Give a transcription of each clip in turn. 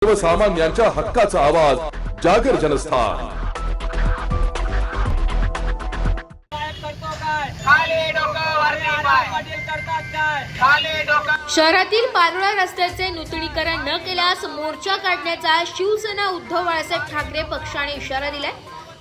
सर्वसामान्यांच्या हक्काचा आवाज जागर जनस्थान। शहरातील पारोळा रस्त्याचे नूतनीकरण न केल्यास मोर्चा काढण्याचा शिवसेना उद्धव बाळासाहेब ठाकरे पक्षाने इशारा दिलाय।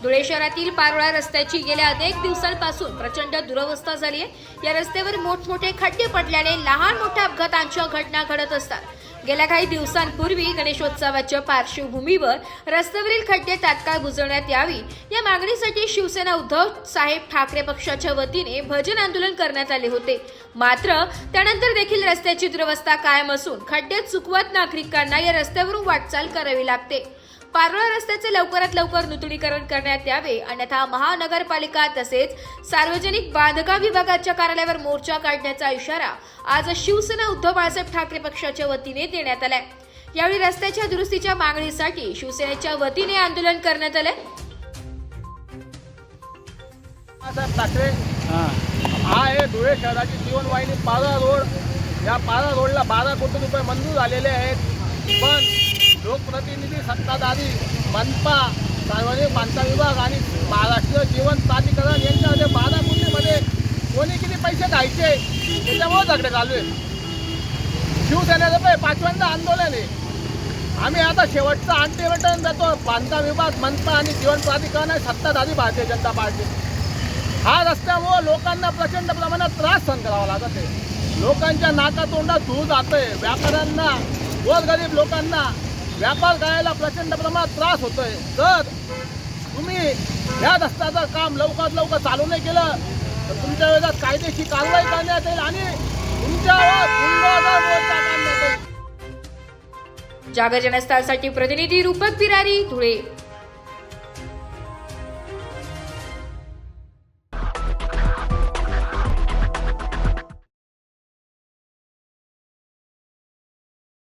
धुळे शहरातील पारोळा रस्त्याची गेल्या अनेक दिवसांपासून प्रचंड दुरवस्था झाली आहे। या रस्त्यावर मोठमोठे खड्डे पडल्याने लहान मोठ्या अपघातांच्या घटना घडत असतात। गेल्या काही दिवसांपूर्वी गणेशोत्सवाच्या पार्श्वभूमीवर रस्त्यावरील खड्डे तात्काळ बुजवण्यात यावी या मागणीसाठी शिवसेना उद्धव साहेब ठाकरे पक्षाच्या वतीने भजन आंदोलन करण्यात आले होते। मात्र त्यानंतर देखील रस्त्याची दुरवस्था कायम असून खड्डे चुकवत नागरिकांना या रस्त्यावरून वाटचाल करावी लागते। पारोळा रस्त्याचे लवकरात लवकर नूतनीकरण करण्यात यावे, अन्यथा महानगरपालिका तसेच सार्वजनिक बांधकाम विभागाच्या कार्यालयावर मोर्चा काढण्याचा इशारा आज शिवसेना उद्धव बाळासाहेब ठाकरे पक्षाच्या वतीने देण्यात आलाय। यावेळी रस्त्याच्या दुरुस्तीच्या मागणीसाठी शिवसेनेच्या वतीने आंदोलन करण्यात आले। ठाकरे हा आहे धुळे शहराची जीवनवाहिनी पारोळा रोड। या पारोळा रोडला 12 कोटी रुपये मंजूर झालेले आहेत, पण लोकप्रतिनिधी सत्ताधारी मनपा सार्वजनिक बांधकाम विभाग आणि महाराष्ट्र जीवन प्राधिकरण यांच्यामध्ये 12 कोटीमध्ये कोणी किती पैसे द्यायचे त्याच्यामुळे झगडे चालू आहे। शिवसेनेचं पाचव्यांदा आंदोलन आहे। आम्ही आता शेवटचं अल्टिमेटम देतो बांधकाम विभाग, मनपा आणि जीवन प्राधिकरण आणि सत्ताधारी भारतीय जनता पार्टी। हा रस्त्यामुळे लोकांना प्रचंड प्रमाणात त्रास सहन करावा लागत आहे। लोकांच्या नाकातोंडात धूळ जातोय, व्यापाऱ्यांना गोरगरीब लोकांना व्यापार करायला प्रचंड प्रमाणात त्रास होतोय। जर तुम्ही या रस्त्याचं काम लवकरात लवकर चालू नाही केलं तर तुमच्या विरोधात कायदेशीर कारवाई करण्यात येईल आणि तुमच्यावर गुन्हा मोर्चा काढण्यात येईल। जागर जनस्थानसाठी प्रतिनिधी रूपक बिरारी, धुळे।